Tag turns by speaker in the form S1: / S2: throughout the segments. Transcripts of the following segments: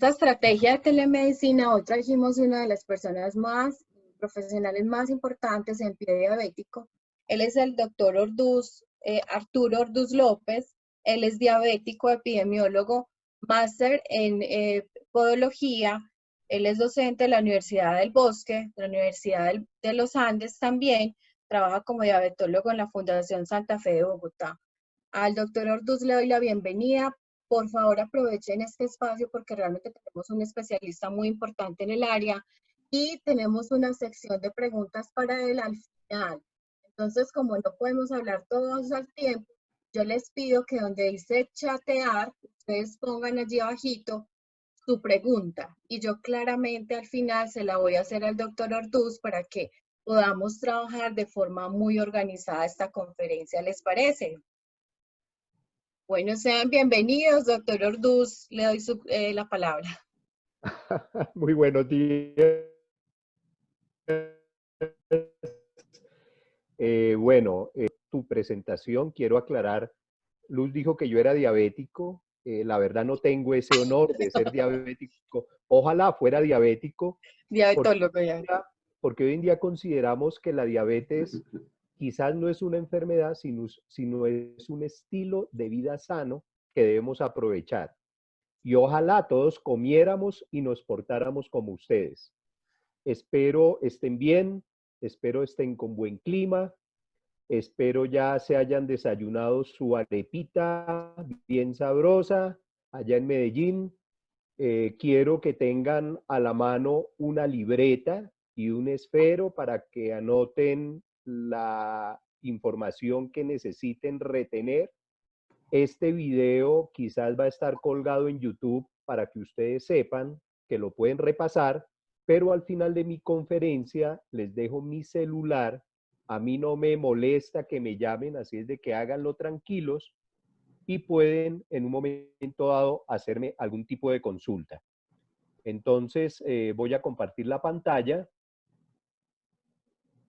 S1: esta estrategia de telemedicina, hoy trajimos una de las personas más profesionales más importantes en pie diabético. Él es el doctor Arturo Orduz López. Él es diabético, epidemiólogo, máster en podología. Él es docente de la Universidad del Bosque, de la Universidad de los Andes también. Trabaja como diabetólogo en la Fundación Santa Fe de Bogotá. Al doctor Orduz le doy la bienvenida. Por favor, aprovechen este espacio porque realmente tenemos un especialista muy importante en el área y tenemos una sección de preguntas para él al final. Entonces, como no podemos hablar todos al tiempo, yo les pido que donde dice chatear, ustedes pongan allí abajito su pregunta y yo claramente al final se la voy a hacer al doctor Orduz para que podamos trabajar de forma muy organizada esta conferencia. ¿Les parece? Bueno, sean bienvenidos, doctor Orduz. Le doy la palabra.
S2: Muy buenos días. Tu presentación, quiero aclarar, Luz dijo que yo era diabético. La verdad no tengo ese honor de ser diabético. Ojalá fuera diabético.
S1: Diabetólogo ya.
S2: Porque hoy en día consideramos que la diabetes quizás no es una enfermedad, sino es un estilo de vida sano que debemos aprovechar. Y ojalá todos comiéramos y nos portáramos como ustedes. Espero estén bien, espero estén con buen clima, espero ya se hayan desayunado su arepita bien sabrosa allá en Medellín. Quiero que tengan a la mano una libreta y un esfero para que anoten la información que necesiten retener. Este video quizás va a estar colgado en YouTube para que ustedes sepan que lo pueden repasar, pero al final de mi conferencia les dejo mi celular. A mí no me molesta que me llamen, así es de que háganlo tranquilos y pueden en un momento dado hacerme algún tipo de consulta. Entonces voy a compartir la pantalla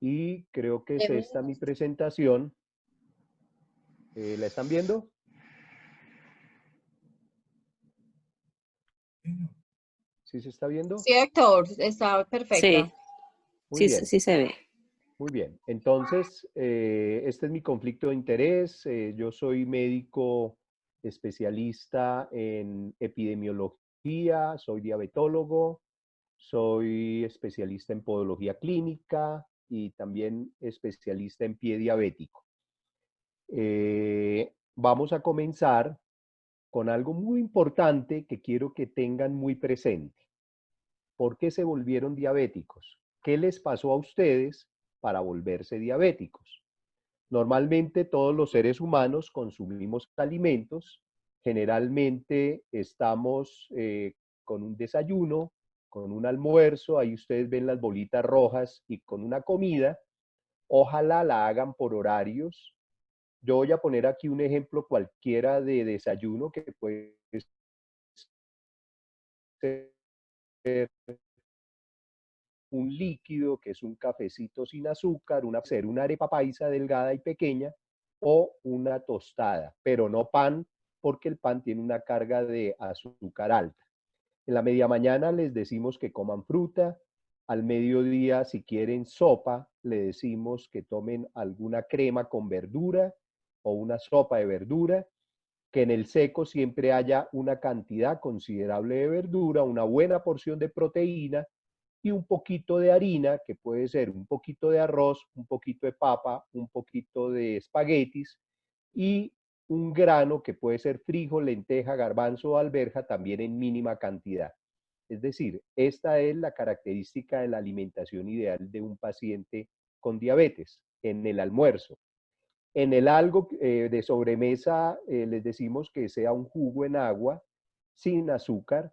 S2: y creo que es esta mi presentación. ¿La están viendo? ¿Sí se está viendo?
S1: Sí, doctor, está perfecta.
S3: Sí,
S2: Muy bien.
S3: sí se ve.
S2: Muy bien. Entonces, este es mi conflicto de interés. Yo soy médico especialista en epidemiología, soy diabetólogo, soy especialista en podología clínica y también especialista en pie diabético. Vamos a comenzar con algo muy importante que quiero que tengan muy presente. ¿Por qué se volvieron diabéticos? ¿Qué les pasó a ustedes para volverse diabéticos? Normalmente todos los seres humanos consumimos alimentos, generalmente estamos con un desayuno, con un almuerzo, ahí ustedes ven las bolitas rojas y con una comida. Ojalá la hagan por horarios. Yo voy a poner aquí un ejemplo cualquiera de desayuno que puede ser un líquido, que es un cafecito sin azúcar, una arepa paisa delgada y pequeña, o una tostada, pero no pan, porque el pan tiene una carga de azúcar alta. En la media mañana les decimos que coman fruta, al mediodía si quieren sopa, le decimos que tomen alguna crema con verdura o una sopa de verdura, que en el seco siempre haya una cantidad considerable de verdura, una buena porción de proteína y un poquito de harina, que puede ser un poquito de arroz, un poquito de papa, un poquito de espaguetis y un grano que puede ser frijol, lenteja, garbanzo o alberja también en mínima cantidad. Es decir, esta es la característica de la alimentación ideal de un paciente con diabetes en el almuerzo. En el algo de sobremesa les decimos que sea un jugo en agua sin azúcar,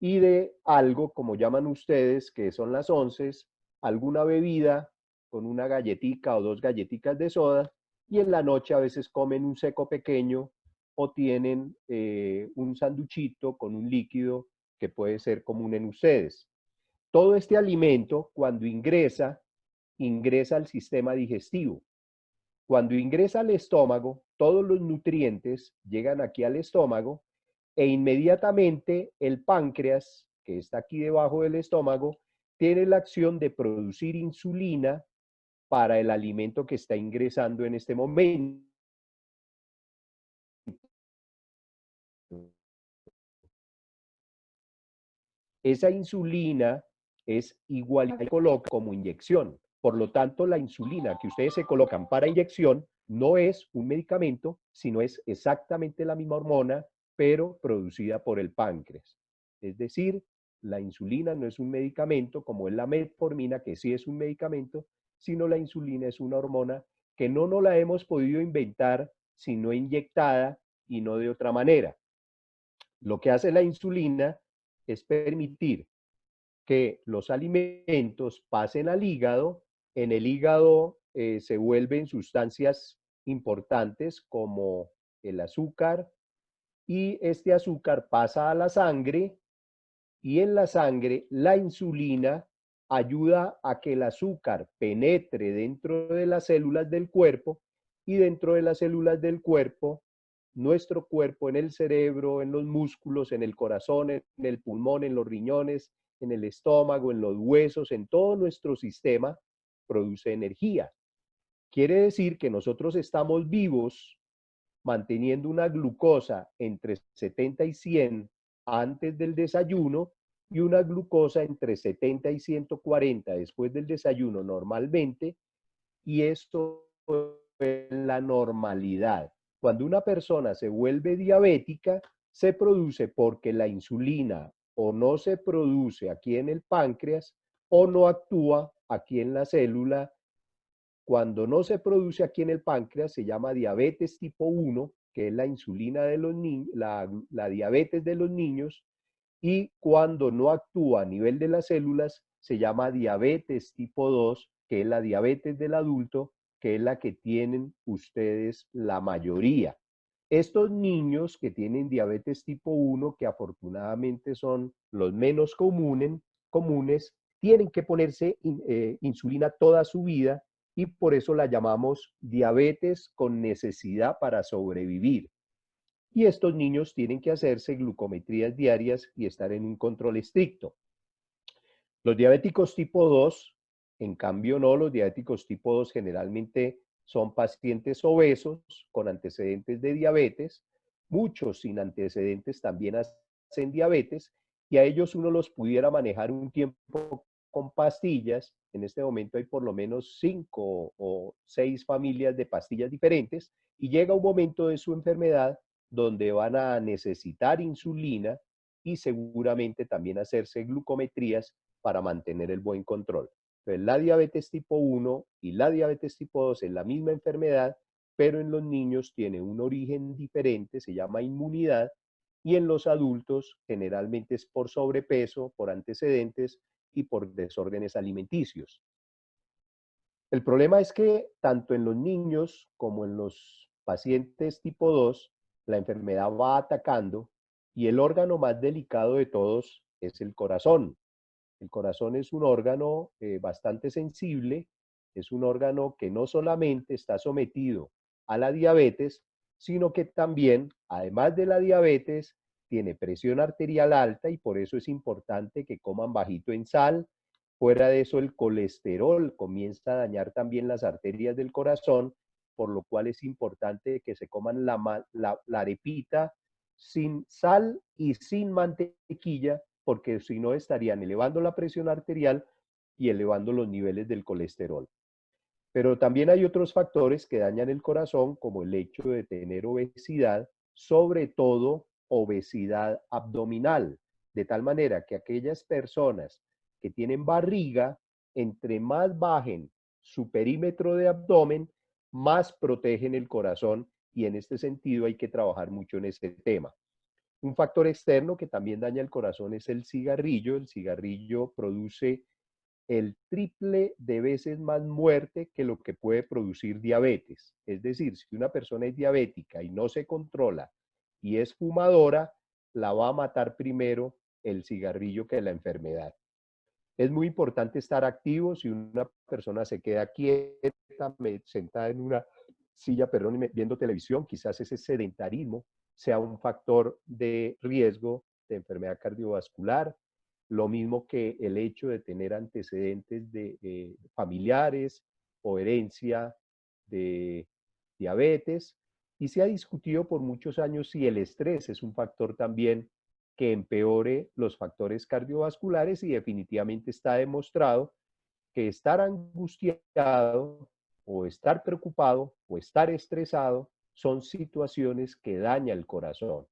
S2: y de algo, como llaman ustedes, que son las onces, alguna bebida con una galletica o dos galletitas de soda, y en la noche a veces comen un seco pequeño o tienen un sanduchito con un líquido que puede ser común en ustedes. Todo este alimento, cuando ingresa al sistema digestivo. Cuando ingresa al estómago, todos los nutrientes llegan aquí al estómago e inmediatamente el páncreas, que está aquí debajo del estómago, tiene la acción de producir insulina para el alimento que está ingresando en este momento. Esa insulina es igual que coloca como inyección. Por lo tanto, la insulina que ustedes se colocan para inyección no es un medicamento, sino es exactamente la misma hormona, pero producida por el páncreas. Es decir, la insulina no es un medicamento como es la metformina, que sí es un medicamento, sino la insulina es una hormona que no nos la hemos podido inventar, sino inyectada y no de otra manera. Lo que hace la insulina es permitir que los alimentos pasen al hígado. En el hígado se vuelven sustancias importantes como el azúcar, y este azúcar pasa a la sangre, y en la sangre la insulina ayuda a que el azúcar penetre dentro de las células del cuerpo, y dentro de las células del cuerpo, nuestro cuerpo, en el cerebro, en los músculos, en el corazón, en el pulmón, en los riñones, en el estómago, en los huesos, en todo nuestro sistema, produce energía. Quiere decir que nosotros estamos vivos manteniendo una glucosa entre 70 y 100 antes del desayuno, y una glucosa entre 70 y 140 después del desayuno normalmente, y esto es la normalidad. Cuando una persona se vuelve diabética, se produce porque la insulina o no se produce aquí en el páncreas o no actúa aquí en la célula. Cuando no se produce aquí en el páncreas se llama diabetes tipo 1, que es la insulina de los niños, la diabetes de los niños, y cuando no actúa a nivel de las células se llama diabetes tipo 2, que es la diabetes del adulto, que es la que tienen ustedes la mayoría. Estos niños que tienen diabetes tipo 1, que afortunadamente son los menos comunes, tienen que ponerse insulina toda su vida, y por eso la llamamos diabetes con necesidad para sobrevivir. Y estos niños tienen que hacerse glucometrías diarias y estar en un control estricto. Los diabéticos tipo 2, en cambio no, los diabéticos tipo 2 generalmente son pacientes obesos con antecedentes de diabetes. Muchos sin antecedentes también hacen diabetes, y a ellos uno los pudiera manejar un tiempo con pastillas. En este momento hay por lo menos 5 o 6 familias de pastillas diferentes, y llega un momento de su enfermedad donde van a necesitar insulina y seguramente también hacerse glucometrías para mantener el buen control. Entonces, la diabetes tipo 1 y la diabetes tipo 2 es la misma enfermedad, pero en los niños tiene un origen diferente, se llama inmunidad, y en los adultos generalmente es por sobrepeso, por antecedentes y por desórdenes alimenticios. El problema es que tanto en los niños como en los pacientes tipo 2, la enfermedad va atacando, y el órgano más delicado de todos es el corazón. El corazón es un órgano bastante sensible, es un órgano que no solamente está sometido a la diabetes, sino que también, además de la diabetes, tiene presión arterial alta, y por eso es importante que coman bajito en sal. Fuera de eso, el colesterol comienza a dañar también las arterias del corazón, por lo cual es importante que se coman la arepita sin sal y sin mantequilla, porque si no estarían elevando la presión arterial y elevando los niveles del colesterol. Pero también hay otros factores que dañan el corazón, como el hecho de tener obesidad, sobre todo obesidad abdominal, de tal manera que aquellas personas que tienen barriga, entre más bajen su perímetro de abdomen, más protegen el corazón, y en este sentido hay que trabajar mucho en este tema. Un factor externo que también daña el corazón es el cigarrillo. El cigarrillo produce el triple de veces más muerte que lo que puede producir diabetes. Es decir, si una persona es diabética y no se controla y es fumadora, la va a matar primero el cigarrillo que la enfermedad. Es muy importante estar activo. Si una persona se queda quieta, sentada en una silla, perdón, viendo televisión, quizás ese sedentarismo sea un factor de riesgo de enfermedad cardiovascular, lo mismo que el hecho de tener antecedentes de familiares o herencia de diabetes, y se ha discutido por muchos años si el estrés es un factor también que empeore los factores cardiovasculares, y definitivamente está demostrado que estar angustiado o estar preocupado o estar estresado son situaciones que dañan el corazón.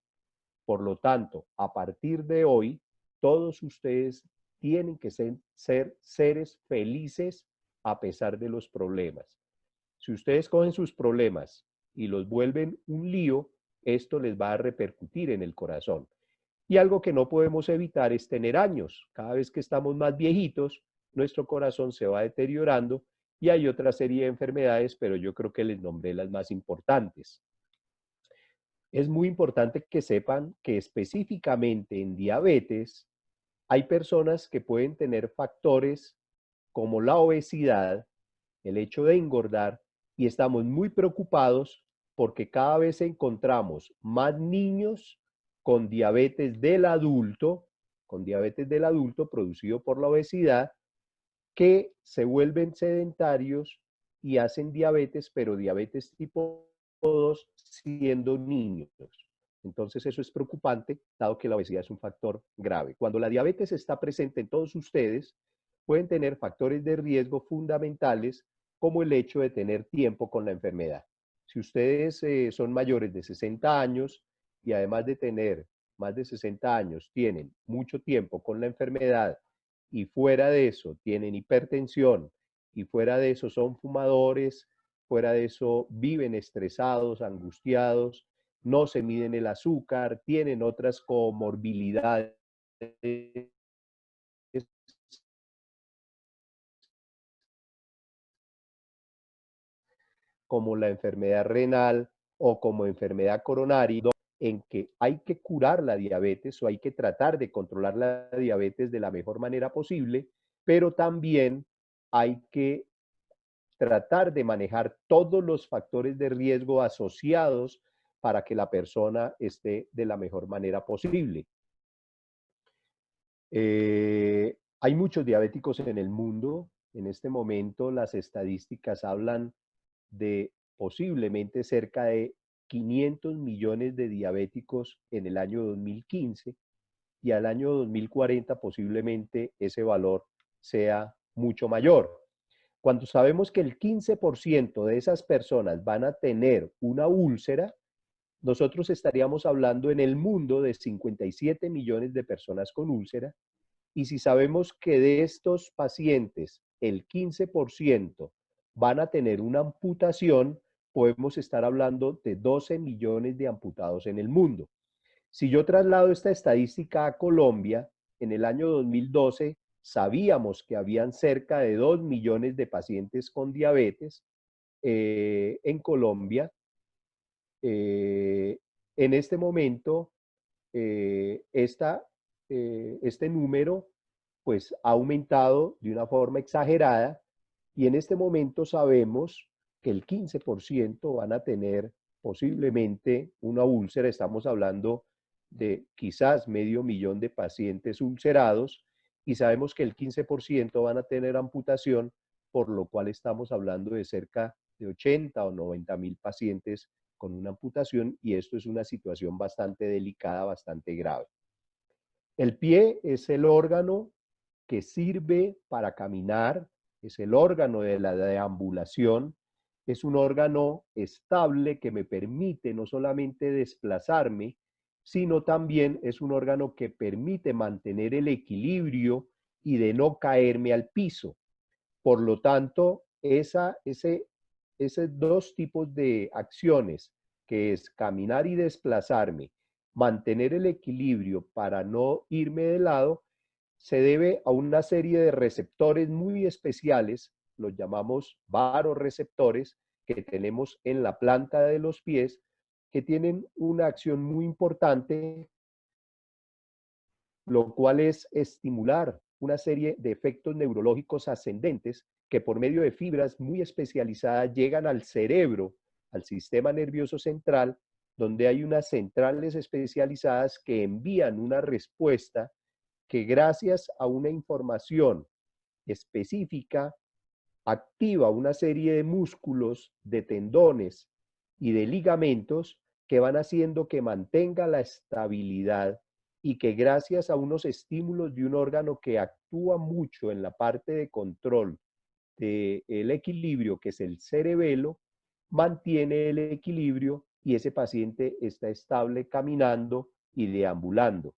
S2: Por lo tanto, a partir de hoy, todos ustedes tienen que ser seres felices a pesar de los problemas. Si ustedes cogen sus problemas y los vuelven un lío, esto les va a repercutir en el corazón. Y algo que no podemos evitar es tener años. Cada vez que estamos más viejitos, nuestro corazón se va deteriorando y hay otra serie de enfermedades, pero yo creo que les nombré las más importantes. Es muy importante que sepan que específicamente en diabetes hay personas que pueden tener factores como la obesidad, el hecho de engordar, y estamos muy preocupados porque cada vez encontramos más niños con diabetes del adulto producido por la obesidad, que se vuelven sedentarios y hacen diabetes, pero diabetes tipo 2 siendo niños. Entonces eso es preocupante, dado que la obesidad es un factor grave. Cuando la diabetes está presente en todos ustedes, pueden tener factores de riesgo fundamentales, como el hecho de tener tiempo con la enfermedad. Si ustedes son mayores de 60 años y además de tener más de 60 años, tienen mucho tiempo con la enfermedad, y fuera de eso tienen hipertensión, y fuera de eso son fumadores, fuera de eso viven estresados, angustiados, no se miden el azúcar, tienen otras comorbilidades como la enfermedad renal o como enfermedad coronaria, en que hay que curar la diabetes o hay que tratar de controlar la diabetes de la mejor manera posible, pero también hay que tratar de manejar todos los factores de riesgo asociados para que la persona esté de la mejor manera posible. Hay muchos diabéticos en el mundo. En este momento las estadísticas hablan de posiblemente cerca de 500 millones de diabéticos en el año 2015, y al año 2040 posiblemente ese valor sea mucho mayor. Cuando sabemos que el 15% de esas personas van a tener una úlcera, nosotros estaríamos hablando en el mundo de 57 millones de personas con úlcera. Y si sabemos que de estos pacientes el 15% van a tener una amputación, podemos estar hablando de 12 millones de amputados en el mundo. Si yo traslado esta estadística a Colombia, en el año 2012 sabíamos que habían cerca de 2 millones de pacientes con diabetes en Colombia. En este momento, este número pues ha aumentado de una forma exagerada, y en este momento sabemos que el 15% van a tener posiblemente una úlcera. Estamos hablando de quizás 500.000 de pacientes ulcerados, y sabemos que el 15% van a tener amputación, por lo cual estamos hablando de cerca de 80 o 90.000 pacientes con una amputación, y esto es una situación bastante delicada, bastante grave. El pie es el órgano que sirve para caminar, es el órgano de la deambulación, es un órgano estable que me permite no solamente desplazarme, sino también es un órgano que permite mantener el equilibrio y de no caerme al piso. Por lo tanto, esos dos tipos de acciones, que es caminar y desplazarme, mantener el equilibrio para no irme de lado, se debe a una serie de receptores muy especiales, los llamamos varoreceptores, que tenemos en la planta de los pies, que tienen una acción muy importante, lo cual es estimular una serie de efectos neurológicos ascendentes que por medio de fibras muy especializadas llegan al cerebro, al sistema nervioso central, donde hay unas centrales especializadas que envían una respuesta que gracias a una información específica activa una serie de músculos, de tendones y de ligamentos que van haciendo que mantenga la estabilidad y que gracias a unos estímulos de un órgano que actúa mucho en la parte de control del equilibrio, que es el cerebelo, mantiene el equilibrio y ese paciente está estable caminando y deambulando.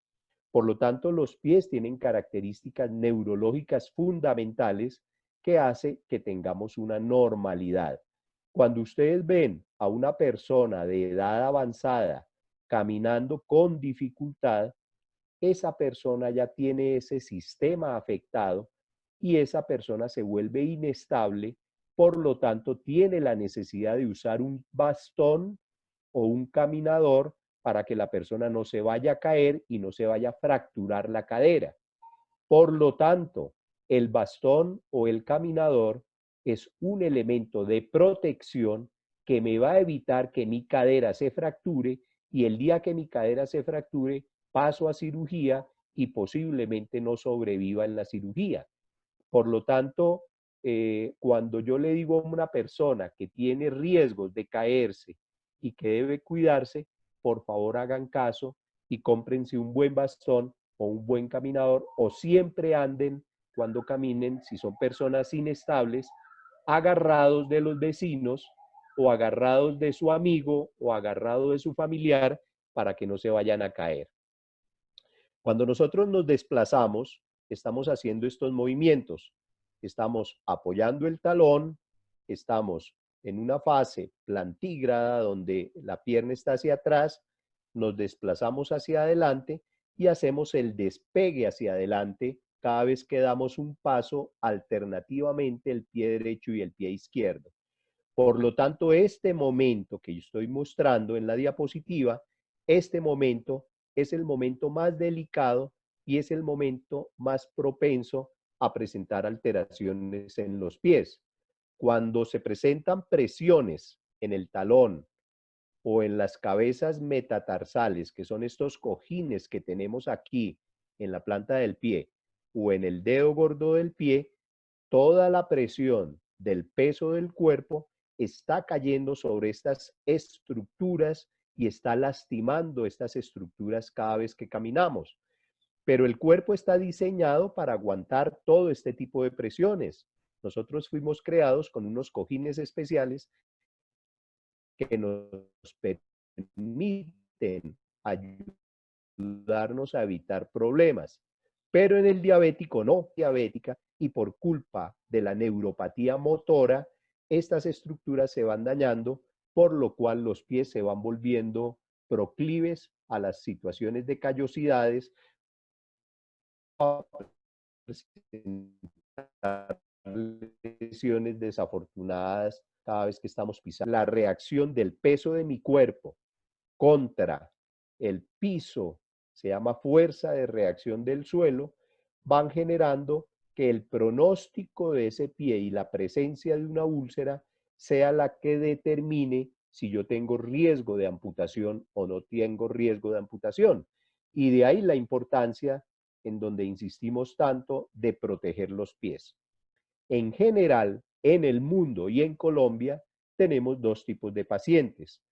S2: Por lo tanto, los pies tienen características neurológicas fundamentales que hace que tengamos una normalidad. Cuando ustedes ven a una persona de edad avanzada caminando con dificultad, esa persona ya tiene ese sistema afectado y esa persona se vuelve inestable, por lo tanto tiene la necesidad de usar un bastón o un caminador para que la persona no se vaya a caer y no se vaya a fracturar la cadera. Por lo tanto, el bastón o el caminador es un elemento de protección que me va a evitar que mi cadera se fracture y el día que mi cadera se fracture paso a cirugía y posiblemente no sobreviva en la cirugía. Por lo tanto, cuando yo le digo a una persona que tiene riesgos de caerse y que debe cuidarse, por favor hagan caso y cómprense un buen bastón o un buen caminador o siempre anden cuando caminen, si son personas inestables, agarrados de los vecinos o agarrados de su amigo o agarrados de su familiar para que no se vayan a caer. Cuando nosotros nos desplazamos, estamos haciendo estos movimientos. Estamos apoyando el talón, estamos en una fase plantígrada donde la pierna está hacia atrás, nos desplazamos hacia adelante y hacemos el despegue hacia adelante cada vez que damos un paso alternativamente el pie derecho y el pie izquierdo. Por lo tanto, este momento que yo estoy mostrando en la diapositiva, este momento es el momento más delicado y es el momento más propenso a presentar alteraciones en los pies. Cuando se presentan presiones en el talón o en las cabezas metatarsales, que son estos cojines que tenemos aquí en la planta del pie o en el dedo gordo del pie, toda la presión del peso del cuerpo está cayendo sobre estas estructuras y está lastimando estas estructuras cada vez que caminamos. Pero el cuerpo está diseñado para aguantar todo este tipo de presiones. Nosotros fuimos creados con unos cojines especiales que nos permiten ayudarnos a evitar problemas. Pero en el diabético no, diabética, y por culpa de la neuropatía motora, estas estructuras se van dañando, por lo cual los pies se van volviendo proclives a las situaciones de callosidades, lesiones desafortunadas cada vez que estamos pisando. La reacción del peso de mi cuerpo contra el piso, se llama fuerza de reacción del suelo, van generando que el pronóstico de ese pie y la presencia de una úlcera sea la que determine si yo tengo riesgo de amputación o no tengo riesgo de amputación. Y de ahí la importancia en donde insistimos tanto de proteger los pies. En general, en el mundo y en Colombia, tenemos dos tipos de pacientes.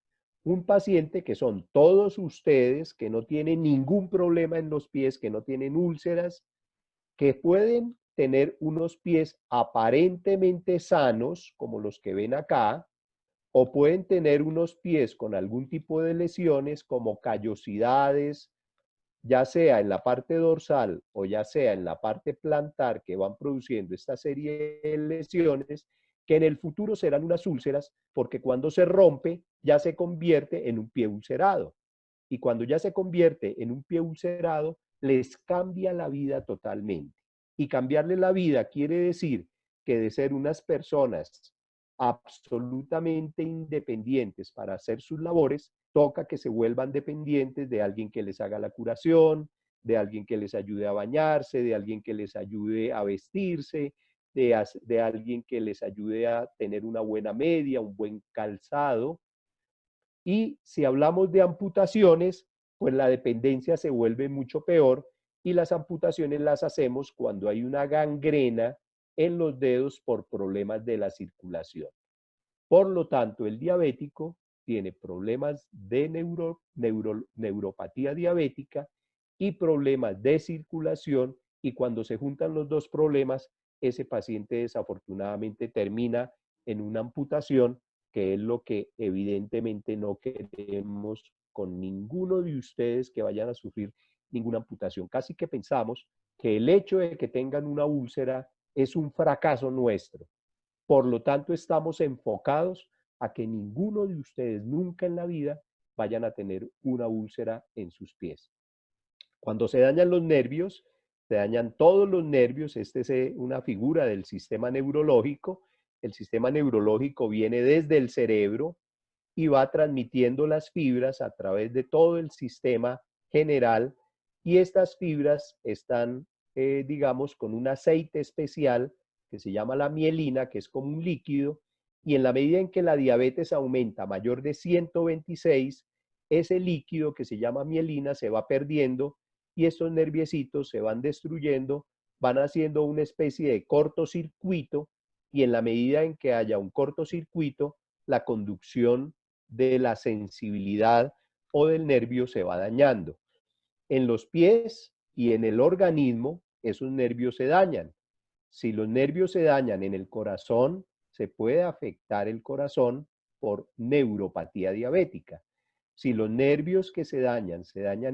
S2: Un paciente que son todos ustedes, que no tienen ningún problema en los pies, que no tienen úlceras, que pueden tener unos pies aparentemente sanos, como los que ven acá, o pueden tener unos pies con algún tipo de lesiones, como callosidades, ya sea en la parte dorsal o ya sea en la parte plantar, que van produciendo esta serie de lesiones, que en el futuro serán unas úlceras, porque cuando se rompe ya se convierte en un pie ulcerado. Y cuando ya se convierte en un pie ulcerado, les cambia la vida totalmente. Y cambiarle la vida quiere decir que de ser unas personas absolutamente independientes para hacer sus labores, toca que se vuelvan dependientes de alguien que les haga la curación, de alguien que les ayude a bañarse, de alguien que les ayude a vestirse, de alguien que les ayude a tener una buena media, un buen calzado. Y si hablamos de amputaciones, pues la dependencia se vuelve mucho peor y las amputaciones las hacemos cuando hay una gangrena en los dedos por problemas de la circulación. Por lo tanto, el diabético tiene problemas de neuropatía diabética y problemas de circulación, y cuando se juntan los dos problemas, ese paciente desafortunadamente termina en una amputación, que es lo que evidentemente no queremos con ninguno de ustedes que vayan a sufrir ninguna amputación. Casi que pensamos que el hecho de que tengan una úlcera es un fracaso nuestro. Por lo tanto, estamos enfocados a que ninguno de ustedes nunca en la vida vayan a tener una úlcera en sus pies. Cuando se dañan los nervios, se dañan todos los nervios. Esta es una figura del sistema neurológico. El sistema neurológico viene desde el cerebro y va transmitiendo las fibras a través de todo el sistema general, y estas fibras están, digamos, con un aceite especial que se llama la mielina, que es como un líquido, y en la medida en que la diabetes aumenta mayor de 126, ese líquido que se llama mielina se va perdiendo y estos nerviecitos se van destruyendo, van haciendo una especie de cortocircuito, y en la medida en que haya un cortocircuito, la conducción de la sensibilidad o del nervio se va dañando. En los pies y en el organismo, esos nervios se dañan. Si los nervios se dañan en el corazón, se puede afectar el corazón por neuropatía diabética. Si los nervios que se dañan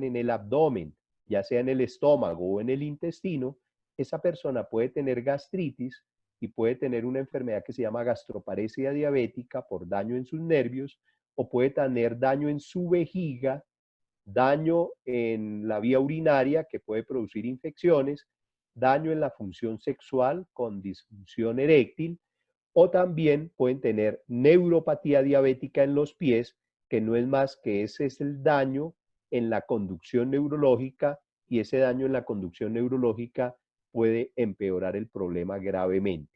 S2: en el abdomen, ya sea en el estómago o en el intestino, esa persona puede tener gastritis y puede tener una enfermedad que se llama gastroparesia diabética por daño en sus nervios, o puede tener daño en su vejiga, daño en la vía urinaria que puede producir infecciones, daño en la función sexual con disfunción eréctil, o también pueden tener neuropatía diabética en los pies, que no es más que ese es el daño en la conducción neurológica, y ese daño en la conducción neurológica puede empeorar el problema gravemente.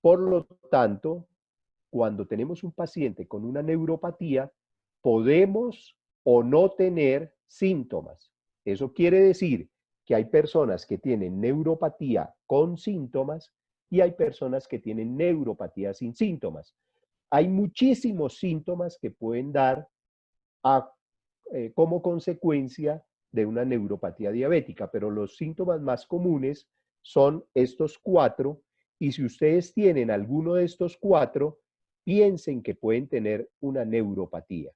S2: Por lo tanto, cuando tenemos un paciente con una neuropatía, podemos o no tener síntomas. Eso quiere decir que hay personas que tienen neuropatía con síntomas y hay personas que tienen neuropatía sin síntomas. Hay muchísimos síntomas que pueden dar a, como consecuencia de una neuropatía diabética, pero los síntomas más comunes son estos cuatro, y si ustedes tienen alguno de estos cuatro, piensen que pueden tener una neuropatía.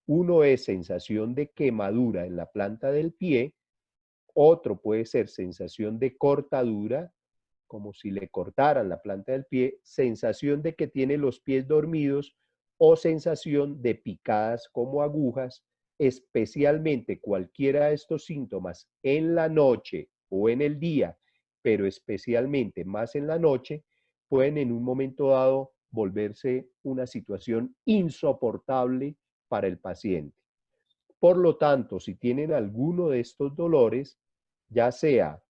S2: Uno es sensación de quemadura en la planta del pie, otro puede ser sensación de cortadura, como si le cortaran la planta del pie, sensación de que tiene los pies dormidos o sensación de picadas como agujas, especialmente cualquiera de estos síntomas en la noche o en el día, pero especialmente más en la noche, pueden en un momento dado volverse una situación insoportable para el paciente. Por lo tanto, si tienen alguno de estos dolores, ya sea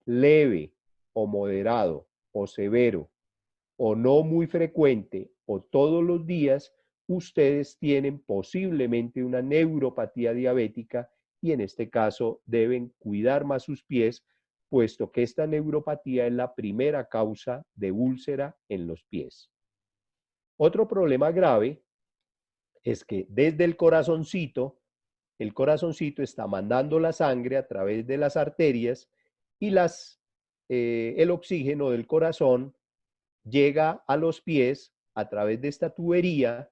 S2: leve o moderado o severo o no muy frecuente o todos los días, ustedes tienen posiblemente una neuropatía diabética, y en este caso deben cuidar más sus pies, puesto que esta neuropatía es la primera causa de úlcera en los pies. Otro problema grave es que desde el corazoncito está mandando la sangre a través de las arterias, y el oxígeno del corazón llega a los pies a través de esta tubería,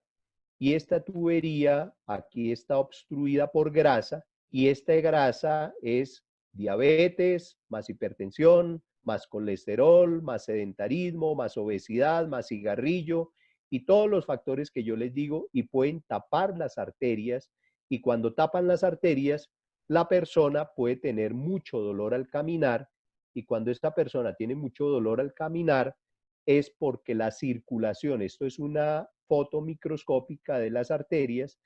S2: y esta tubería aquí está obstruida por grasa, y esta grasa es diabetes, más hipertensión, más colesterol, más sedentarismo, más obesidad, más cigarrillo y todos los factores que yo les digo, y pueden tapar las arterias, y cuando tapan las arterias, la persona puede tener mucho dolor al caminar, y cuando esta persona tiene mucho dolor al caminar, es porque la circulación, esto es una foto microscópica de las arterias,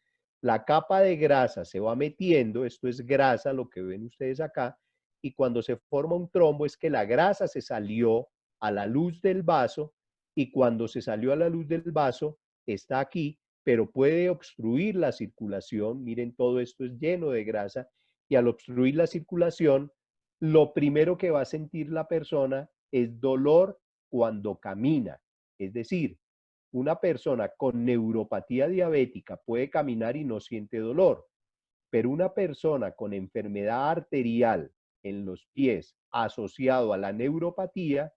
S2: la capa de grasa se va metiendo, esto es grasa, lo que ven ustedes acá, y cuando se forma un trombo es que la grasa se salió a la luz del vaso, y cuando se salió a la luz del vaso, está aquí, pero puede obstruir la circulación. Miren, todo esto es lleno de grasa y al obstruir la circulación, lo primero que va a sentir la persona es dolor cuando camina. Es decir, una persona con neuropatía diabética puede caminar y no siente dolor, pero una persona con enfermedad arterial en los pies asociado a la neuropatía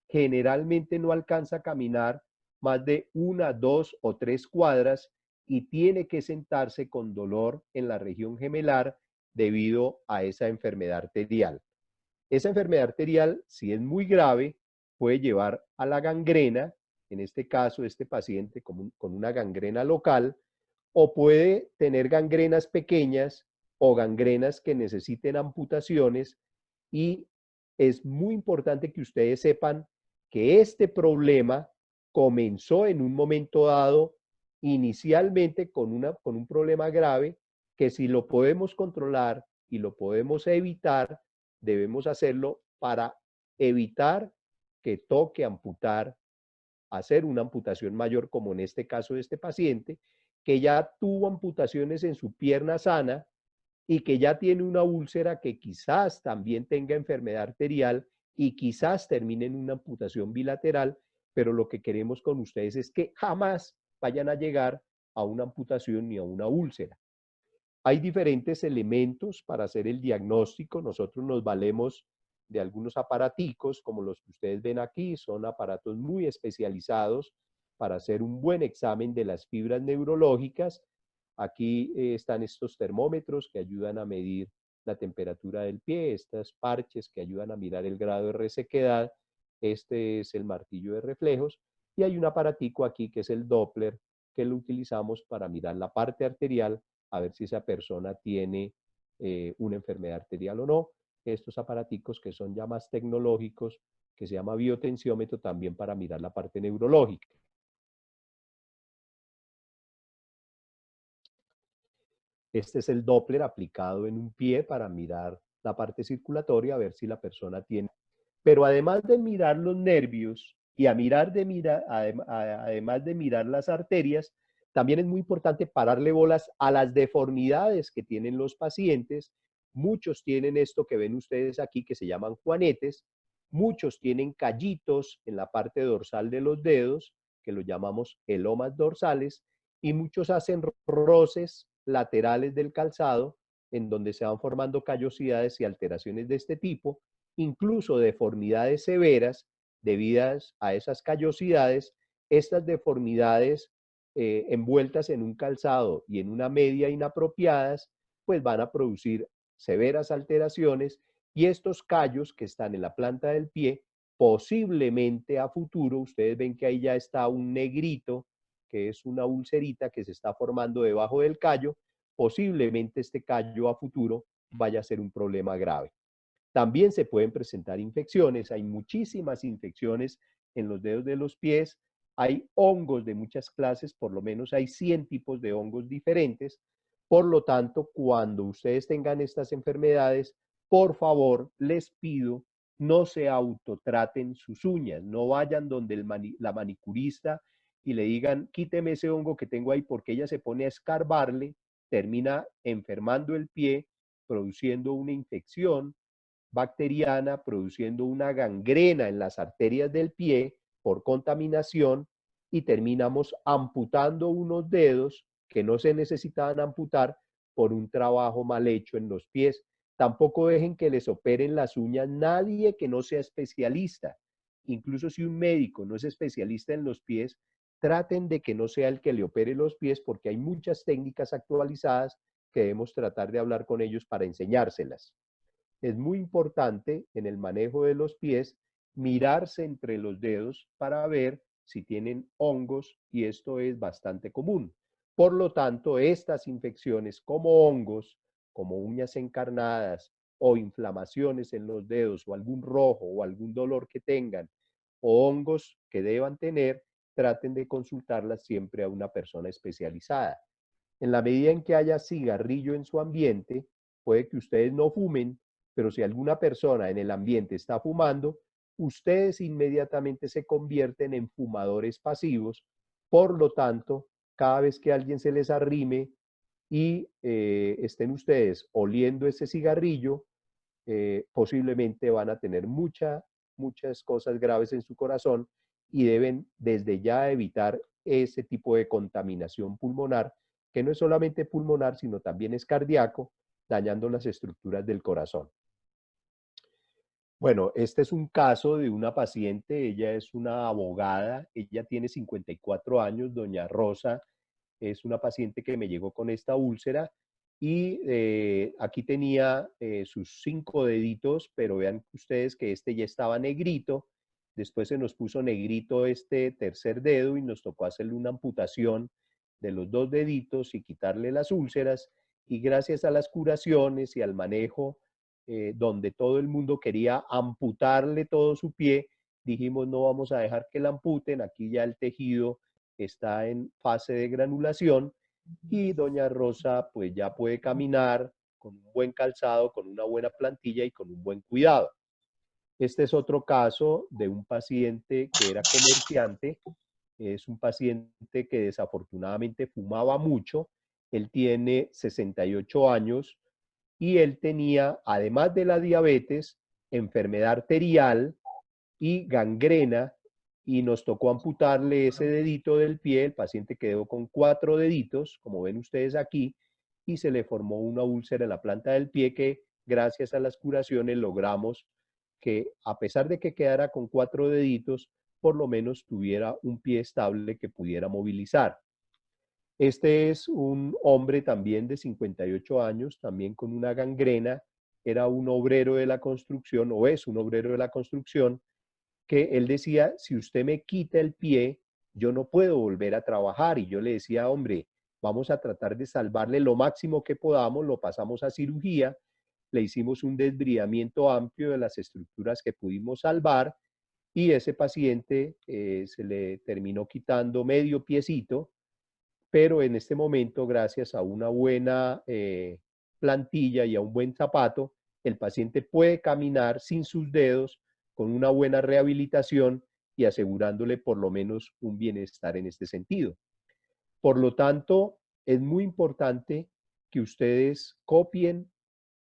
S2: generalmente no alcanza a caminar más de 1, 2 o 3 cuadras y tiene que sentarse con dolor en la región gemelar debido a esa enfermedad arterial. Esa enfermedad arterial, si es muy grave, puede llevar a la gangrena, en este caso este paciente con una gangrena local, o puede tener gangrenas pequeñas o gangrenas que necesiten amputaciones, y es muy importante que ustedes sepan que este problema comenzó en un momento dado inicialmente con un problema grave que si lo podemos controlar y lo podemos evitar, debemos hacerlo para evitar que toque amputar, hacer una amputación mayor, como en este caso de este paciente, que ya tuvo amputaciones en su pierna sana y que ya tiene una úlcera que quizás también tenga enfermedad arterial y quizás termine en una amputación bilateral, pero lo que queremos con ustedes es que jamás vayan a llegar a una amputación ni a una úlcera. Hay diferentes elementos para hacer el diagnóstico. Nosotros nos valemos de algunos aparaticos, como los que ustedes ven aquí. Son aparatos muy especializados para hacer un buen examen de las fibras neurológicas. Aquí están estos termómetros que ayudan a medir la temperatura del pie, estos parches que ayudan a mirar el grado de resequedad. Este es el martillo de reflejos. Y hay un aparatico aquí que es el Doppler, que lo utilizamos para mirar la parte arterial, a ver si esa persona tiene una enfermedad arterial o no. Estos aparaticos que son ya más tecnológicos, que se llama biotensiómetro, también para mirar la parte neurológica. Este es el Doppler aplicado en un pie para mirar la parte circulatoria, a ver si la persona tiene. Pero además de mirar los nervios y además de mirar las arterias, también es muy importante pararle bolas a las deformidades que tienen los pacientes. Muchos tienen esto que ven ustedes aquí, que se llaman juanetes. Muchos tienen callitos en la parte dorsal de los dedos, que lo llamamos elomas dorsales, y muchos hacen roces laterales del calzado, en donde se van formando callosidades y alteraciones de este tipo, incluso deformidades severas debidas a esas callosidades. Estas deformidades envueltas en un calzado y en una media inapropiadas, pues van a producir severas alteraciones, y estos callos que están en la planta del pie, posiblemente a futuro, ustedes ven que ahí ya está un negrito, que es una ulcerita que se está formando debajo del callo, posiblemente este callo a futuro vaya a ser un problema grave. También se pueden presentar infecciones. Hay muchísimas infecciones en los dedos de los pies. Hay hongos de muchas clases, por lo menos hay 100 tipos de hongos diferentes. Por lo tanto, cuando ustedes tengan estas enfermedades, por favor, les pido, no se autotraten sus uñas. No vayan donde la manicurista y le digan, quíteme ese hongo que tengo ahí, porque ella se pone a escarbarle, termina enfermando el pie, produciendo una infección bacteriana, produciendo una gangrena en las arterias del pie por contaminación, y terminamos amputando unos dedos que no se necesitaban amputar por un trabajo mal hecho en los pies. Tampoco dejen que les operen las uñas nadie que no sea especialista. Incluso si un médico no es especialista en los pies, traten de que no sea el que le opere los pies, porque hay muchas técnicas actualizadas que debemos tratar de hablar con ellos para enseñárselas. Es muy importante en el manejo de los pies mirarse entre los dedos para ver si tienen hongos, y esto es bastante común. Por lo tanto, estas infecciones como hongos, como uñas encarnadas o inflamaciones en los dedos o algún rojo o algún dolor que tengan o hongos que deban tener, traten de consultarlas siempre a una persona especializada. En la medida en que haya cigarrillo en su ambiente, puede que ustedes no fumen, pero si alguna persona en el ambiente está fumando, ustedes inmediatamente se convierten en fumadores pasivos. Por lo tanto, cada vez que alguien se les arrime y estén ustedes oliendo ese cigarrillo, posiblemente van a tener muchas cosas graves en su corazón y deben desde ya evitar ese tipo de contaminación pulmonar, que no es solamente pulmonar, sino también es cardíaco, dañando las estructuras del corazón. Bueno, este es un caso de una paciente, ella es una abogada, ella tiene 54 años, doña Rosa, es una paciente que me llegó con esta úlcera y aquí tenía sus 5 deditos, pero vean ustedes que este ya estaba negrito, después se nos puso negrito este tercer dedo y nos tocó hacerle una amputación de los 2 deditos y quitarle las úlceras, y gracias a las curaciones y al manejo donde todo el mundo quería amputarle todo su pie, dijimos no vamos a dejar que la amputen, aquí ya el tejido está en fase de granulación y doña Rosa pues ya puede caminar con un buen calzado, con una buena plantilla y con un buen cuidado. Este es otro caso de un paciente que era comerciante, es un paciente que desafortunadamente fumaba mucho, él tiene 68 años y él tenía, además de la diabetes, enfermedad arterial y gangrena, y nos tocó amputarle ese dedito del pie, el paciente quedó con 4 deditos, como ven ustedes aquí, y se le formó una úlcera en la planta del pie que gracias a las curaciones logramos que a pesar de que quedara con 4 deditos, por lo menos tuviera un pie estable que pudiera movilizar. Este es un hombre también de 58 años, también con una gangrena, era un obrero de la construcción, o es un obrero de la construcción, que él decía, si usted me quita el pie, yo no puedo volver a trabajar. Y yo le decía, hombre, vamos a tratar de salvarle lo máximo que podamos, lo pasamos a cirugía, le hicimos un desbridamiento amplio de las estructuras que pudimos salvar y ese paciente se le terminó quitando medio piecito, pero en este momento, gracias a una buena plantilla y a un buen zapato, el paciente puede caminar sin sus dedos, con una buena rehabilitación y asegurándole por lo menos un bienestar en este sentido. Por lo tanto, es muy importante que ustedes copien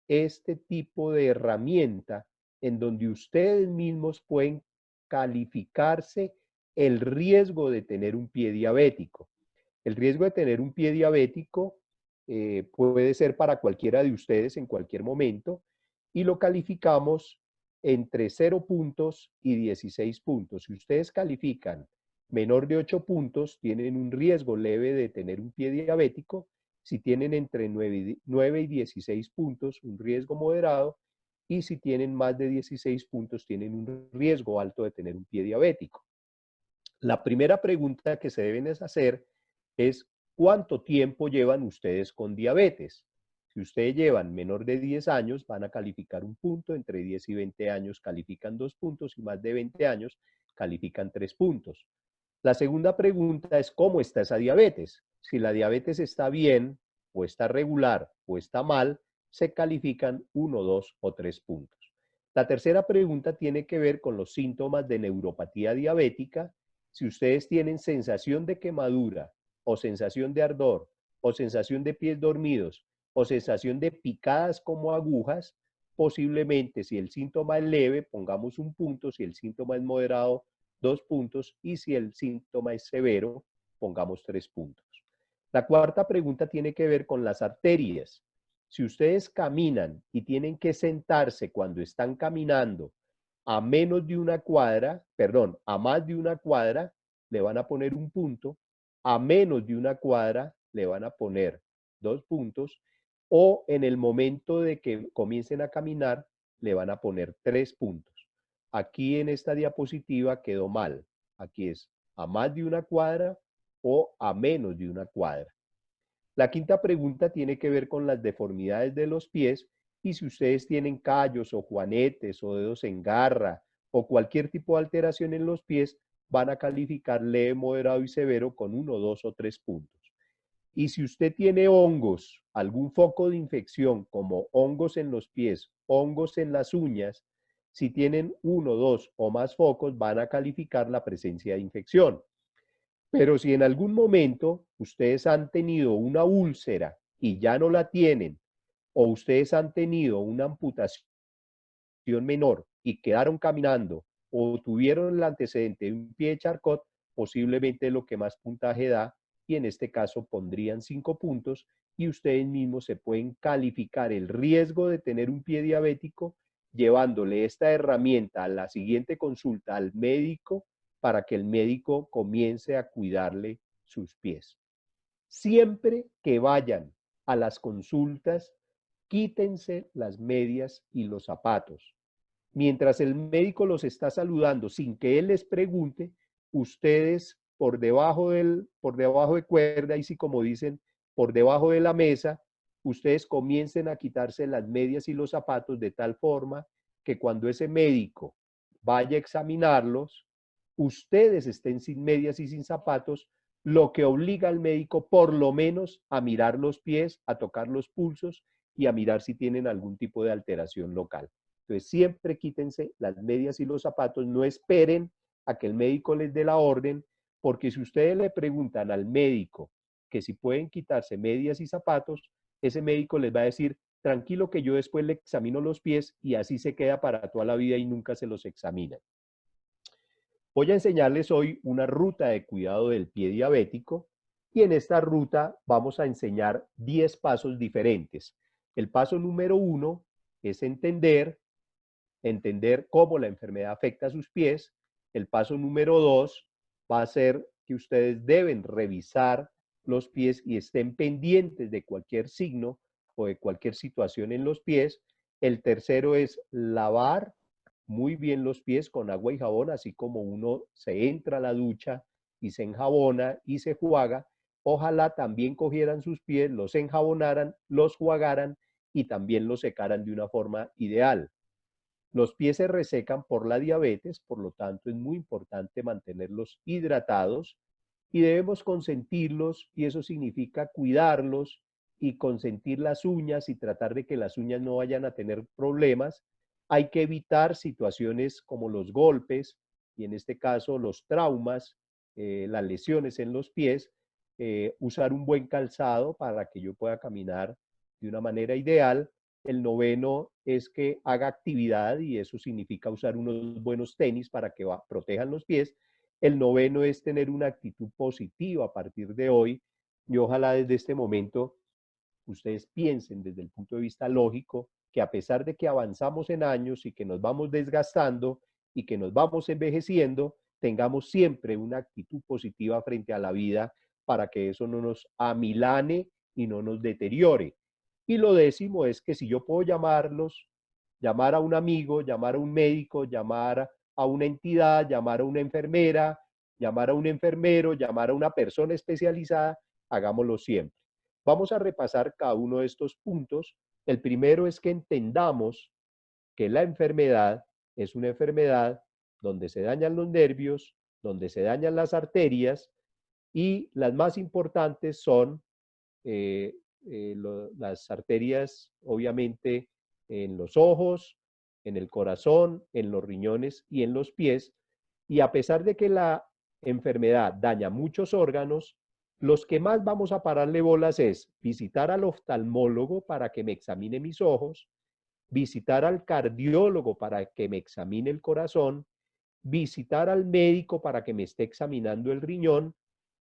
S2: este tipo de herramienta en donde ustedes mismos pueden calificarse el riesgo de tener un pie diabético. El riesgo de tener un pie diabético puede ser para cualquiera de ustedes en cualquier momento y lo calificamos entre 0 puntos y 16 puntos. Si ustedes califican menor de 8 puntos, tienen un riesgo leve de tener un pie diabético. Si tienen entre 9 y 16 puntos, un riesgo moderado. Y si tienen más de 16 puntos, tienen un riesgo alto de tener un pie diabético. La primera pregunta que se deben hacer es ¿cuánto tiempo llevan ustedes con diabetes? Si ustedes llevan menor de 10 años, van a calificar un punto, entre 10 y 20 años califican 2 puntos y más de 20 años califican 3 puntos. La segunda pregunta es ¿cómo está esa diabetes? Si la diabetes está bien, o está regular, o está mal, se califican 1, 2 o 3 puntos. La tercera pregunta tiene que ver con los síntomas de neuropatía diabética. Si ustedes tienen sensación de quemadura, o sensación de ardor, o sensación de pies dormidos, o sensación de picadas como agujas, posiblemente si el síntoma es leve, pongamos un punto, si el síntoma es moderado, 2 puntos, y si el síntoma es severo, pongamos 3 puntos. La cuarta pregunta tiene que ver con las arterias. Si ustedes caminan y tienen que sentarse cuando están caminando a menos de una cuadra, perdón, a más de una cuadra, le van a poner un punto, a menos de una cuadra le van a poner 2 puntos, o en el momento de que comiencen a caminar, le van a poner 3 puntos. Aquí en esta diapositiva quedó mal. Aquí es a más de una cuadra o a menos de una cuadra. La quinta pregunta tiene que ver con las deformidades de los pies y si ustedes tienen callos o juanetes o dedos en garra o cualquier tipo de alteración en los pies, van a calificar leve, moderado y severo con 1, 2 o 3 puntos. Y si usted tiene hongos, algún foco de infección como hongos en los pies, hongos en las uñas, si tienen 1, 2 o más focos, van a calificar la presencia de infección. Pero si en algún momento ustedes han tenido una úlcera y ya no la tienen, o ustedes han tenido una amputación menor y quedaron caminando, o tuvieron el antecedente de un pie de charcot, posiblemente lo que más puntaje da, y en este caso pondrían 5 puntos, y ustedes mismos se pueden calificar el riesgo de tener un pie diabético llevándole esta herramienta a la siguiente consulta al médico para que el médico comience a cuidarle sus pies. Siempre que vayan a las consultas, quítense las medias y los zapatos. Mientras el médico los está saludando sin que él les pregunte, ustedes por debajo de cuerda, y si como dicen, por debajo de la mesa, ustedes comiencen a quitarse las medias y los zapatos de tal forma que cuando ese médico vaya a examinarlos, ustedes estén sin medias y sin zapatos, lo que obliga al médico por lo menos a mirar los pies, a tocar los pulsos y a mirar si tienen algún tipo de alteración local. Entonces, siempre quítense las medias y los zapatos, no esperen a que el médico les dé la orden, porque si ustedes le preguntan al médico que si pueden quitarse medias y zapatos, ese médico les va a decir, tranquilo que yo después le examino los pies y así se queda para toda la vida y nunca se los examina. Voy a enseñarles hoy una ruta de cuidado del pie diabético y en esta ruta vamos a enseñar 10 pasos diferentes. El paso número 1 es entender cómo la enfermedad afecta a sus pies. El paso número 2 va a ser que ustedes deben revisar los pies y estén pendientes de cualquier signo o de cualquier situación en los pies. El tercero es lavar muy bien los pies con agua y jabón, así como uno se entra a la ducha y se enjabona y se juega. Ojalá también cogieran sus pies, los enjabonaran, los jugaran y también los secaran de una forma ideal. Los pies se resecan por la diabetes, por lo tanto es muy importante mantenerlos hidratados y debemos consentirlos, y eso significa cuidarlos y consentir las uñas y tratar de que las uñas no vayan a tener problemas. Hay que evitar situaciones como los golpes y en este caso los traumas, las lesiones en los pies, usar un buen calzado para que yo pueda caminar de una manera ideal. El noveno es que haga actividad y eso significa usar unos buenos tenis para que protejan los pies. El noveno es tener una actitud positiva a partir de hoy y ojalá desde este momento ustedes piensen desde el punto de vista lógico que a pesar de que avanzamos en años y que nos vamos desgastando y que nos vamos envejeciendo, tengamos siempre una actitud positiva frente a la vida para que eso no nos amilane y no nos deteriore. Y lo décimo es que si yo puedo llamar a un amigo, llamar a un médico, llamar a una entidad, llamar a una enfermera, llamar a un enfermero, llamar a una persona especializada, hagámoslo siempre. Vamos a repasar cada uno de estos puntos. El primero es que entendamos que la enfermedad es una enfermedad donde se dañan los nervios, donde se dañan las arterias y las más importantes son las arterias, obviamente, en los ojos, en el corazón, en los riñones y en los pies. Y a pesar de que la enfermedad daña muchos órganos, los que más vamos a pararle bolas es visitar al oftalmólogo para que me examine mis ojos, visitar al cardiólogo para que me examine el corazón, visitar al médico para que me esté examinando el riñón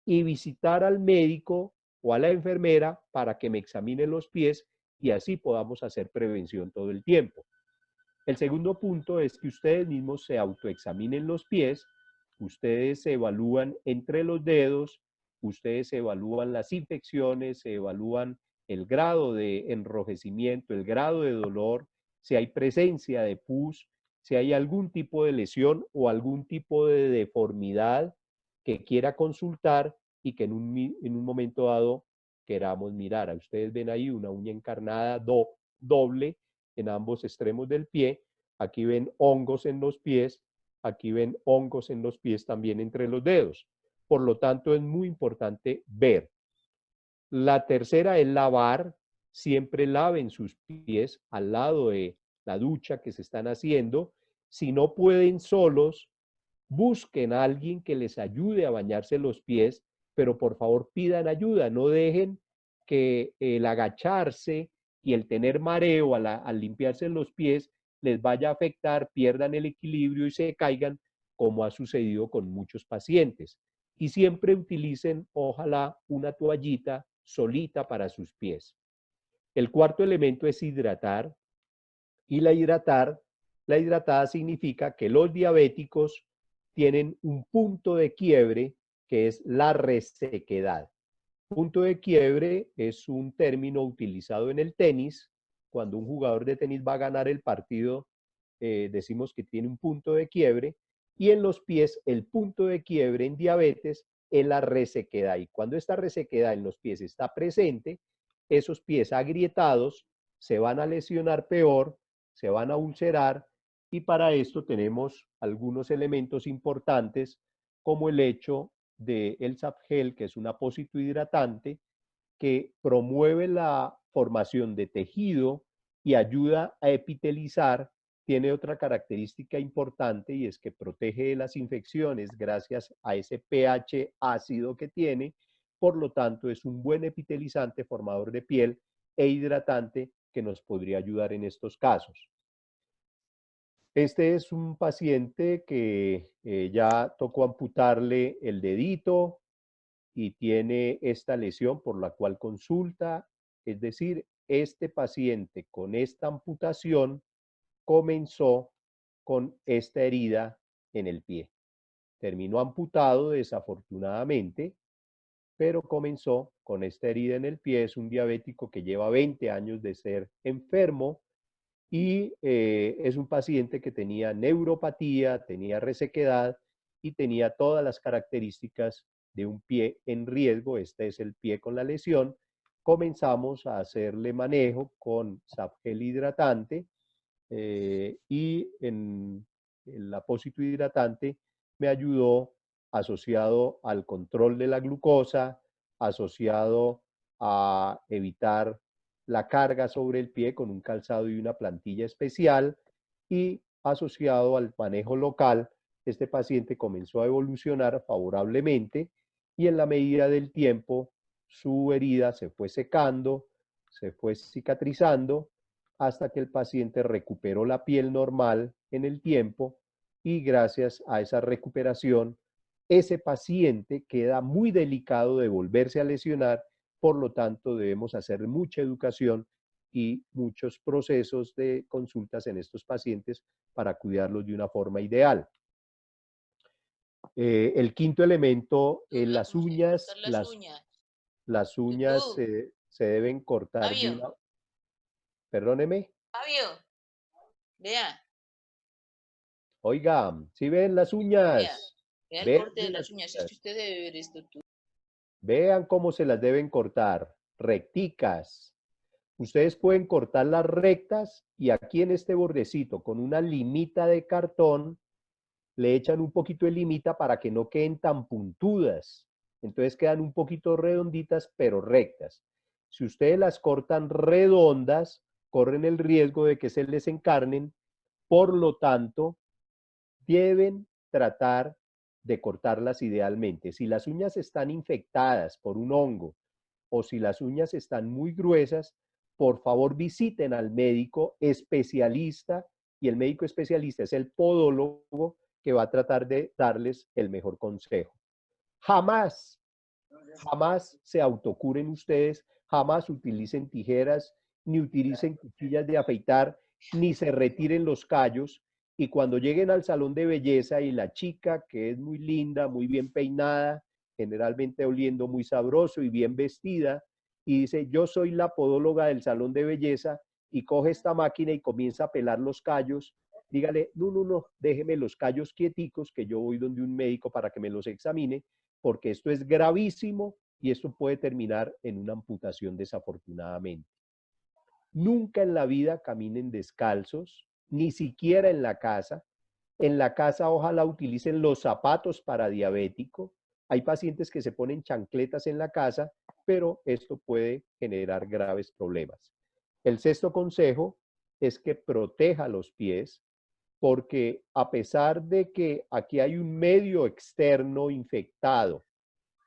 S2: y visitar al médico o a la enfermera para que me examine los pies y así podamos hacer prevención todo el tiempo. El segundo punto es que ustedes mismos se autoexaminen los pies, ustedes se evalúan entre los dedos, ustedes evalúan las infecciones, se evalúan el grado de enrojecimiento, el grado de dolor, si hay presencia de pus, si hay algún tipo de lesión o algún tipo de deformidad que quiera consultar y que en un momento dado queramos mirar. Ustedes ven ahí una uña encarnada doble en ambos extremos del pie. Aquí ven hongos en los pies, aquí ven hongos en los pies también entre los dedos. Por lo tanto, es muy importante ver. La tercera es lavar. Siempre laven sus pies al lado de la ducha que se están haciendo. Si no pueden solos, busquen a alguien que les ayude a bañarse los pies, pero por favor pidan ayuda, no dejen que el agacharse y el tener mareo al limpiarse los pies les vaya a afectar, pierdan el equilibrio y se caigan, como ha sucedido con muchos pacientes. Y siempre utilicen, ojalá, una toallita solita para sus pies. El cuarto elemento es hidratar, y la hidratada significa que los diabéticos tienen un punto de quiebre que es la resequedad. Punto de quiebre es un término utilizado en el tenis. Cuando un jugador de tenis va a ganar el partido, decimos que tiene un punto de quiebre. Y en los pies, el punto de quiebre en diabetes es la resequedad. Y cuando esta resequedad en los pies está presente, esos pies agrietados se van a lesionar peor, se van a ulcerar. Y para esto tenemos algunos elementos importantes, como el hecho del Sapgel, que es un apósito hidratante que promueve la formación de tejido y ayuda a epitelizar. Tiene otra característica importante y es que protege de las infecciones gracias a ese pH ácido que tiene. Por lo tanto, es un buen epitelizante, formador de piel e hidratante que nos podría ayudar en estos casos. Este es un paciente que ya tocó amputarle el dedito y tiene esta lesión por la cual consulta. Es decir, este paciente con esta amputación comenzó con esta herida en el pie. Terminó amputado desafortunadamente, pero comenzó con esta herida en el pie. Es un diabético que lleva 20 años de ser enfermo y es un paciente que tenía neuropatía, tenía resequedad y tenía todas las características de un pie en riesgo. Este es el pie con la lesión. Comenzamos a hacerle manejo con Sapgel hidratante y en el apósito hidratante me ayudó, asociado al control de la glucosa, asociado a evitar la carga sobre el pie con un calzado y una plantilla especial, y asociado al manejo local. Este paciente comenzó a evolucionar favorablemente y en la medida del tiempo su herida se fue secando, se fue cicatrizando hasta que el paciente recuperó la piel normal en el tiempo, y gracias a esa recuperación ese paciente queda muy delicado de volverse a lesionar. Por lo tanto, debemos hacer mucha educación y muchos procesos de consultas en estos pacientes para cuidarlos de una forma ideal. El quinto elemento, las uñas. Las uñas se deben cortar de una... Perdóneme.
S3: Fabio, vea,
S2: Oiga, ¿sí ven las uñas?
S3: vea el
S2: Vean
S3: corte de
S2: bien
S3: las
S2: las
S3: uñas. Es que
S2: uñas.
S3: usted debe ver esto.
S2: Vean cómo se las deben cortar, recticas. Ustedes pueden cortar las rectas y aquí en este bordecito con una limita de cartón le echan un poquito de limita para que no queden tan puntudas. Entonces quedan un poquito redonditas pero rectas. Si ustedes las cortan redondas, corren el riesgo de que se les encarnen. Por lo tanto, deben tratar de cortarlas idealmente. Si las uñas están infectadas por un hongo o si las uñas están muy gruesas, por favor visiten al médico especialista, y el médico especialista es el podólogo que va a tratar de darles el mejor consejo. Jamás, jamás se autocuren ustedes, jamás utilicen tijeras, ni utilicen cuchillas de afeitar, ni se retiren los callos. Y cuando lleguen al salón de belleza y la chica, que es muy linda, muy bien peinada, generalmente oliendo muy sabroso y bien vestida, y dice, yo soy la podóloga del salón de belleza, y coge esta máquina y comienza a pelar los callos, dígale, no, no, no, déjeme los callos quieticos, que yo voy donde un médico para que me los examine, porque esto es gravísimo y esto puede terminar en una amputación desafortunadamente. Nunca en la vida caminen descalzos, ni siquiera en la casa. En la casa ojalá utilicen los zapatos para diabético. Hay pacientes que se ponen chancletas en la casa, pero esto puede generar graves problemas. El sexto consejo es que proteja los pies. porque a pesar de que aquí hay un medio externo infectado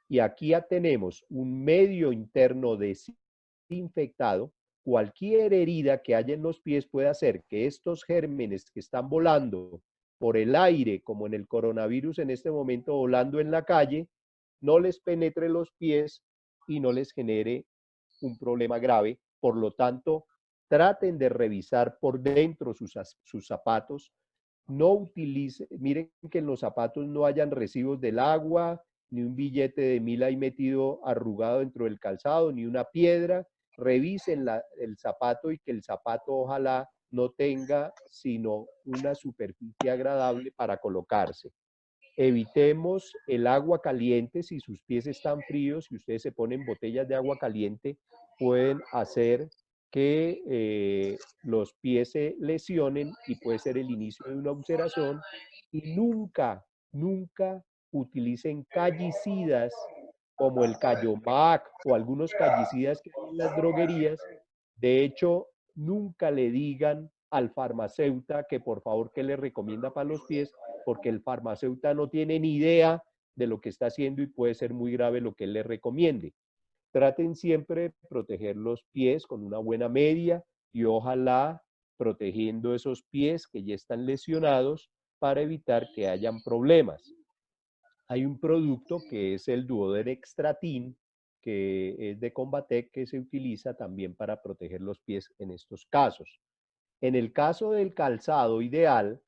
S2: y aquí ya tenemos un medio interno desinfectado, cualquier herida que haya en los pies puede hacer que estos gérmenes que están volando por el aire, como en el coronavirus en este momento volando en la calle, no les penetre los pies y no les genere un problema grave. Por lo tanto, traten de revisar por dentro sus zapatos. No utilicen, miren que en los zapatos no hayan residuos del agua, ni un billete de 1000 ahí metido arrugado dentro del calzado, ni una piedra. Revisen el zapato y que el zapato ojalá no tenga sino una superficie agradable para colocarse. Evitemos el agua caliente. Si sus pies están fríos, si ustedes se ponen botellas de agua caliente, pueden hacer que los pies se lesionen y puede ser el inicio de una ulceración. Y nunca, nunca utilicen callicidas como el Cayomac o algunos callicidas que hay en las droguerías. De hecho, nunca le digan al farmacéutico que por favor que le recomienda para los pies, porque el farmacéutico no tiene ni idea de lo que está haciendo y puede ser muy grave lo que él le recomiende. Traten siempre de proteger los pies con una buena media y ojalá protegiendo esos pies que ya están lesionados para evitar que hayan problemas. Hay un producto que es el Duodextratin, que es de Combatec, que se utiliza también para proteger los pies en estos casos. En el caso del calzado ideal,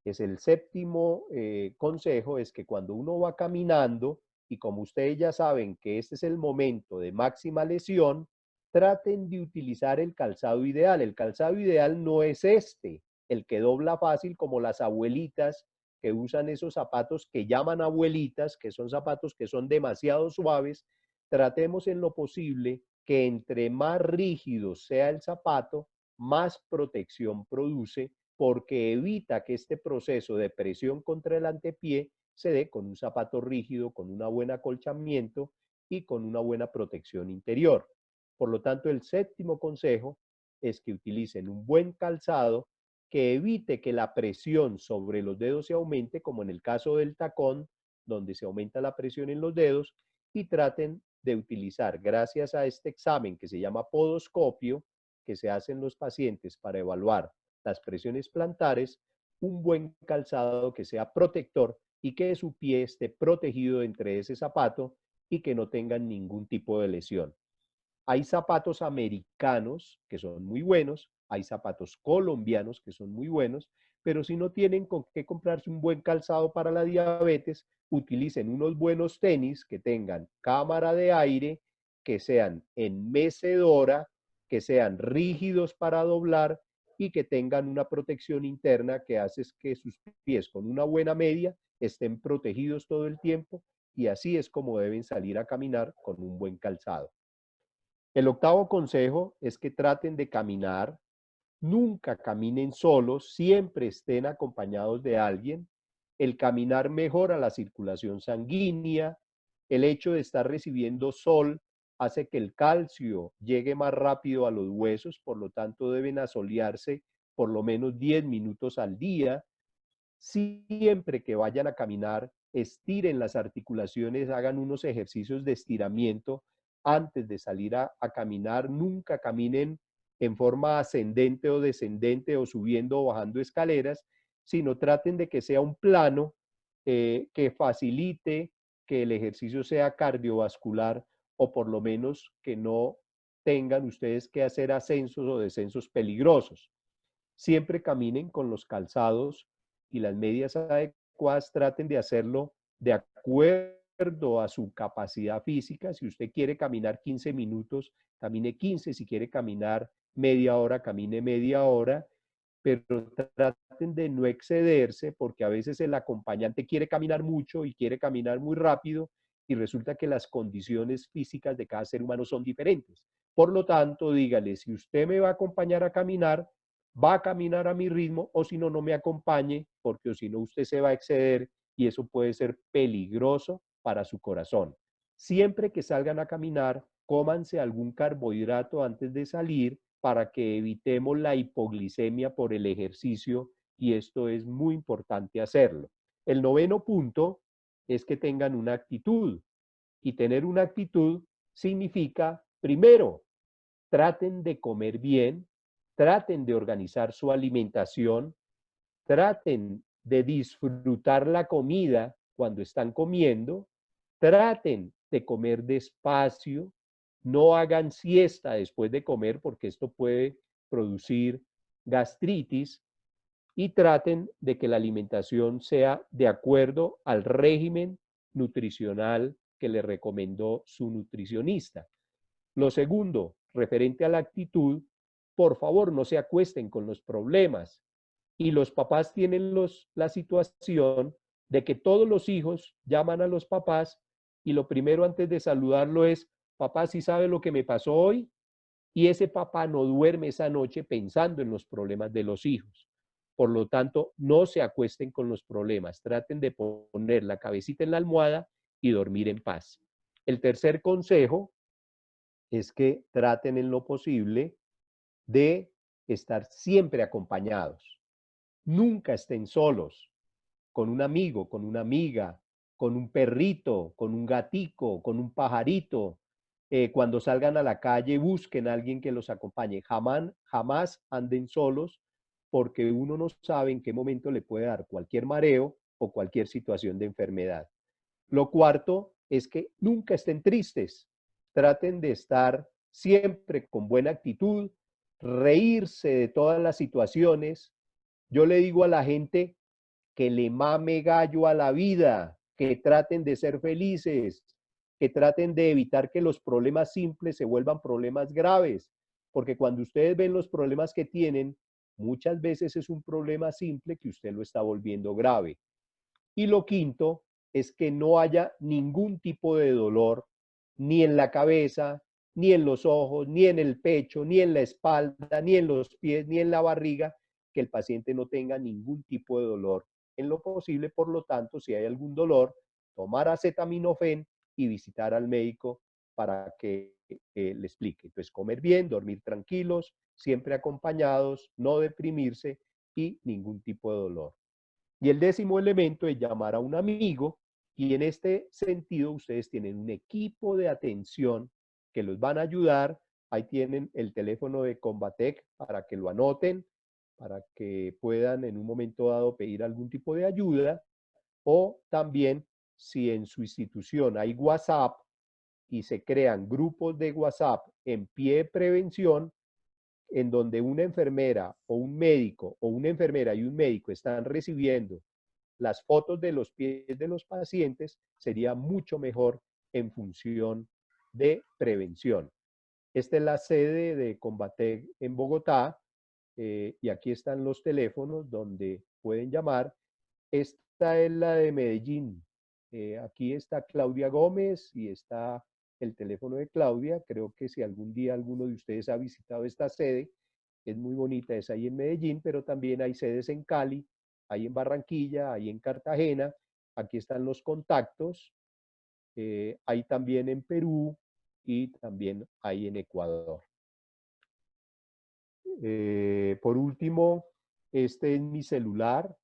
S2: es el séptimo consejo, es que cuando uno va caminando, y como ustedes ya saben que este es el momento de máxima lesión, traten de utilizar el calzado ideal. El calzado ideal no es el que dobla fácil como las abuelitas que usan esos zapatos que llaman abuelitas, que son zapatos que son demasiado suaves. Tratemos en lo posible que entre más rígido sea el zapato, más protección produce, porque evita que este proceso de presión contra el antepié se dé con un zapato rígido, con un buen acolchamiento y con una buena protección interior. Por lo tanto, el séptimo consejo es que utilicen un buen calzado que evite que la presión sobre los dedos se aumente, como en el caso del tacón, donde se aumenta la presión en los dedos, y traten de utilizar, gracias a este examen que se llama podoscopio, que se hace en los pacientes para evaluar las presiones plantares, un buen calzado que sea protector y que su pie esté protegido entre ese zapato y que no tengan ningún tipo de lesión. Hay zapatos americanos que son muy buenos, hay zapatos colombianos que son muy buenos, pero si no tienen con qué comprarse un buen calzado para la diabetes, utilicen unos buenos tenis que tengan cámara de aire, que sean en mecedora, que sean rígidos para doblar y que tengan una protección interna que hace que sus pies con una buena media estén protegidos todo el tiempo, y así es como deben salir a caminar con un buen calzado. El octavo consejo es que traten de caminar, nunca caminen solos, siempre estén acompañados de alguien. El caminar mejora la circulación sanguínea, el hecho de estar recibiendo sol hace que el calcio llegue más rápido a los huesos, por lo tanto deben asolearse por lo menos 10 minutos al día. Siempre que vayan a caminar, estiren las articulaciones, hagan unos ejercicios de estiramiento antes de salir a caminar. Nunca caminen en forma ascendente o descendente o subiendo o bajando escaleras, sino traten de que sea un plano que facilite que el ejercicio sea cardiovascular, o por lo menos que no tengan ustedes que hacer ascensos o descensos peligrosos. Siempre caminen con los calzados y las medias adecuadas, traten de hacerlo de acuerdo a su capacidad física. Si usted quiere caminar 15 minutos, camine 15, si quiere caminar media hora, camine media hora, pero traten de no excederse, porque a veces el acompañante quiere caminar mucho y quiere caminar muy rápido y resulta que las condiciones físicas de cada ser humano son diferentes. Por lo tanto, dígale, si usted me va a acompañar a caminar, va a caminar a mi ritmo, o si no, no me acompañe, porque o si no usted se va a exceder y eso puede ser peligroso para su corazón. Siempre que salgan a caminar, cómanse algún carbohidrato antes de salir para que evitemos la hipoglicemia por el ejercicio y esto es muy importante hacerlo. El noveno punto es que tengan una actitud, y tener una actitud significa, primero, traten de comer bien, traten de organizar su alimentación, traten de disfrutar la comida cuando están comiendo, traten de comer despacio, no hagan siesta después de comer porque esto puede producir gastritis, y traten de que la alimentación sea de acuerdo al régimen nutricional que le recomendó su nutricionista. Lo segundo, referente a la actitud, por favor no se acuesten con los problemas. Y los papás tienen la situación de que todos los hijos llaman a los papás y lo primero antes de saludarlo es, papá, ¿sí sabe lo que me pasó hoy? Y ese papá no duerme esa noche pensando en los problemas de los hijos. Por lo tanto, no se acuesten con los problemas, traten de poner la cabecita en la almohada y dormir en paz. El tercer consejo es que traten en lo posible de estar siempre acompañados. Nunca estén solos, con un amigo, con una amiga, con un perrito, con un gatico, con un pajarito. Cuando salgan a la calle, busquen a alguien que los acompañe. Jamás anden solos, porque uno no sabe en qué momento le puede dar cualquier mareo o cualquier situación de enfermedad. Lo cuarto es que nunca estén tristes. Traten de estar siempre con buena actitud, reírse de todas las situaciones. Yo le digo a la gente que le mame gallo a la vida, que traten de ser felices, que traten de evitar que los problemas simples se vuelvan problemas graves, porque cuando ustedes ven los problemas que tienen, muchas veces es un problema simple que usted lo está volviendo grave. Y lo quinto es que no haya ningún tipo de dolor, ni en la cabeza, ni en los ojos, ni en el pecho, ni en la espalda, ni en los pies, ni en la barriga, que el paciente no tenga ningún tipo de dolor. En lo posible, por lo tanto, si hay algún dolor, tomar acetaminofén y visitar al médico para que le explique. Entonces, comer bien, dormir tranquilos, siempre acompañados, no deprimirse y ningún tipo de dolor. Y el décimo elemento es llamar a un amigo, y en este sentido ustedes tienen un equipo de atención que los van a ayudar. Ahí tienen el teléfono de Combatec para que lo anoten, para que puedan en un momento dado pedir algún tipo de ayuda, o también si en su institución hay WhatsApp y se crean grupos de WhatsApp en pie de prevención, en donde una enfermera o un médico o una enfermera y un médico están recibiendo las fotos de los pies de los pacientes, sería mucho mejor en función de prevención. Esta es la sede de Combatec en Bogotá, y aquí están los teléfonos donde pueden llamar. Esta es la de Medellín. Aquí está Claudia Gómez y está el teléfono de Claudia. Creo que si algún día alguno de ustedes ha visitado esta sede, es muy bonita, es ahí en Medellín, pero también hay sedes en Cali, hay en Barranquilla, hay en Cartagena. Aquí están los contactos. Hay también en Perú y también hay en Ecuador. Por último, este es mi celular.